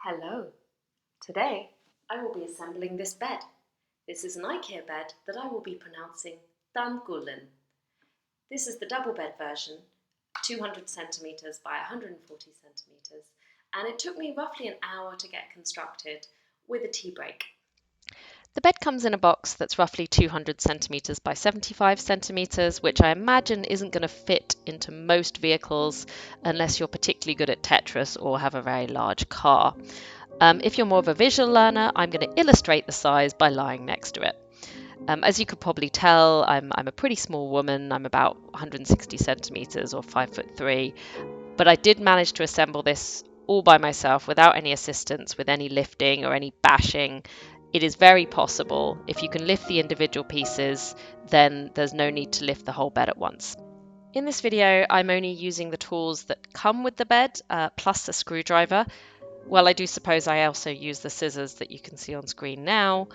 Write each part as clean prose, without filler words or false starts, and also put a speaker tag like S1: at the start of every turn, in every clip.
S1: Hello. Today I will be assembling this bed. This is an IKEA bed that I will be pronouncing TÄRNKULLEN. This is the double bed version, 200 centimeters by 140 centimeters, and it took me roughly an hour to get constructed with a tea break.
S2: The bed comes in a box that's roughly 200 centimeters by 75 centimeters, which I imagine isn't going to fit into most vehicles unless you're particularly good at Tetris or have a very large car. If you're more of a visual learner, I'm going to illustrate the size by lying next to it. As you could probably tell, I'm a pretty small woman. I'm about 160 centimeters or 5'3", but I did manage to assemble this all by myself without any assistance with any lifting or any bashing. It is very possible. If you can lift the individual pieces, then there's no need to lift the whole bed at once. In this video, I'm only using the tools that come with the bed, plus a screwdriver. Well, I do suppose I also use the scissors that you can see on screen now.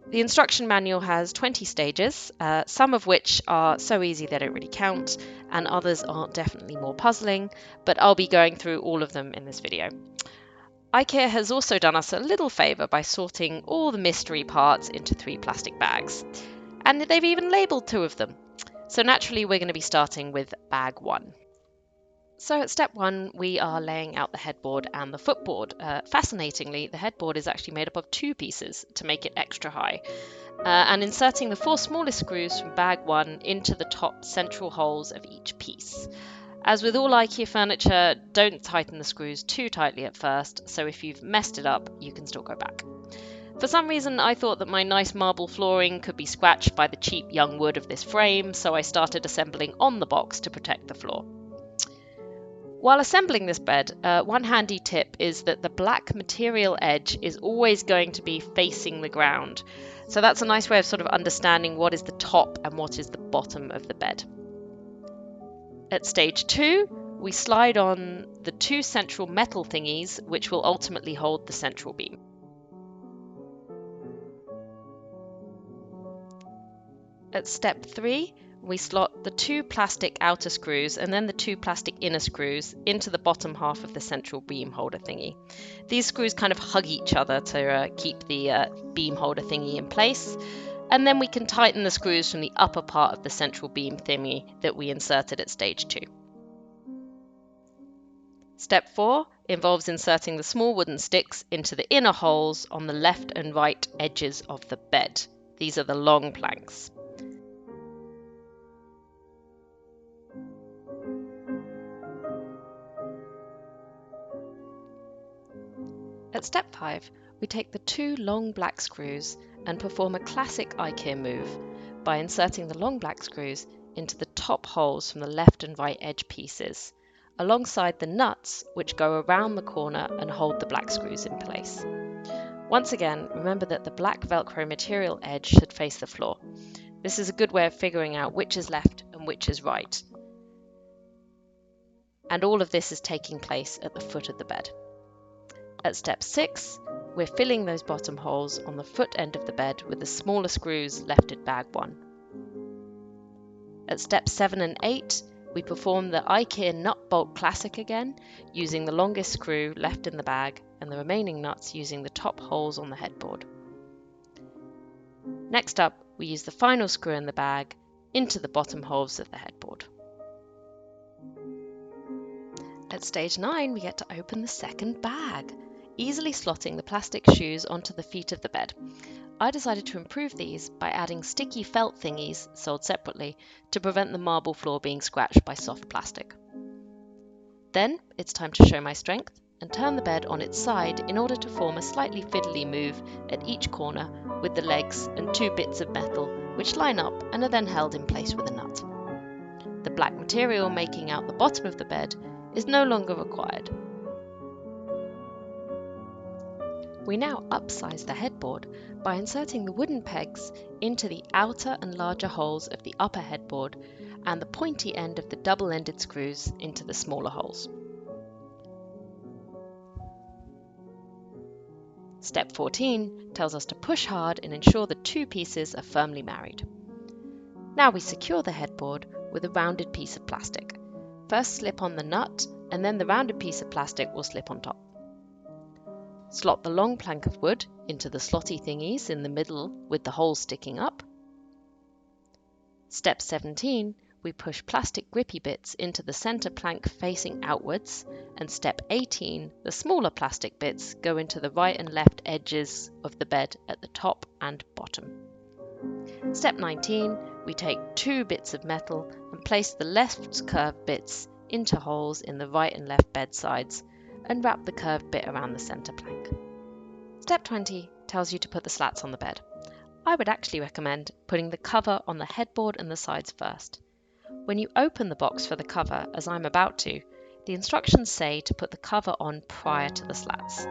S2: The instruction manual has 20 stages, some of which are so easy they don't really count, and others are definitely more puzzling, but I'll be going through all of them in this video. IKEA has also done us a little favour by sorting all the mystery parts into 3 plastic bags, and they've even labelled 2 of them. So naturally we're going to be starting with bag 1. So at step 1 we are laying out the headboard and the footboard. Fascinatingly, the headboard is actually made up of 2 pieces to make it extra high, and inserting the 4 smallest screws from bag 1 into the top central holes of each piece. As with all IKEA furniture, don't tighten the screws too tightly at first, so if you've messed it up, you can still go back. For some reason, I thought that my nice marble flooring could be scratched by the cheap young wood of this frame, so I started assembling on the box to protect the floor. While assembling this bed, one handy tip is that the black material edge is always going to be facing the ground. So that's a nice way of sort of understanding what is the top and what is the bottom of the bed. At stage 2, we slide on the 2 central metal thingies, which will ultimately hold the central beam. At step 3, we slot the 2 plastic outer screws and then the 2 plastic inner screws into the bottom half of the central beam holder thingy. These screws kind of hug each other to keep the beam holder thingy in place, and then we can tighten the screws from the upper part of the central beam thingy that we inserted at stage 2. Step 4 involves inserting the small wooden sticks into the inner holes on the left and right edges of the bed. These are the long planks. At step 5, we take the 2 long black screws and perform a classic IKEA move by inserting the long black screws into the top holes from the left and right edge pieces, alongside the nuts which go around the corner and hold the black screws in place. Once again, remember that the black Velcro material edge should face the floor. This is a good way of figuring out which is left and which is right. And all of this is taking place at the foot of the bed. At step 6, we're filling those bottom holes on the foot end of the bed with the smaller screws left at bag 1. At steps 7 and 8, we perform the IKEA nut bolt classic again, using the longest screw left in the bag and the remaining nuts using the top holes on the headboard. Next up, we use the final screw in the bag into the bottom holes of the headboard. At stage 9, we get to open the second bag, easily slotting the plastic shoes onto the feet of the bed. I decided to improve these by adding sticky felt thingies, sold separately, to prevent the marble floor being scratched by soft plastic. Then it's time to show my strength and turn the bed on its side in order to form a slightly fiddly move at each corner with the legs and 2 bits of metal which line up and are then held in place with a nut. The black material making out the bottom of the bed is no longer required. We now upsize the headboard by inserting the wooden pegs into the outer and larger holes of the upper headboard and the pointy end of the double-ended screws into the smaller holes. Step 14 tells us to push hard and ensure the 2 pieces are firmly married. Now we secure the headboard with a rounded piece of plastic. First slip on the nut, and then the rounded piece of plastic will slip on top. Slot the long plank of wood into the slotty thingies in the middle with the holes sticking up. Step 17, we push plastic grippy bits into the centre plank facing outwards, and step 18, the smaller plastic bits go into the right and left edges of the bed at the top and bottom. Step 19, we take 2 bits of metal and place the left curved bits into holes in the right and left bed sides and wrap the curved bit around the centre plank. Step 20 tells you to put the slats on the bed. I would actually recommend putting the cover on the headboard and the sides first. When you open the box for the cover, as I'm about to, the instructions say to put the cover on prior to the slats.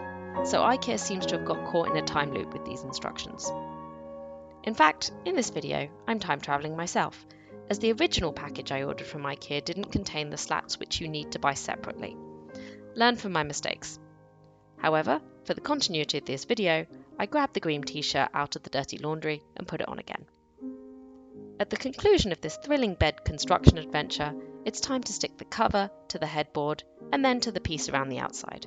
S2: So IKEA seems to have got caught in a time loop with these instructions. In fact, in this video, I'm time travelling myself, as the original package I ordered from IKEA didn't contain the slats which you need to buy separately. Learn from my mistakes. However, for the continuity of this video, I grabbed the green t-shirt out of the dirty laundry and put it on again. At the conclusion of this thrilling bed construction adventure, it's time to stick the cover to the headboard and then to the piece around the outside.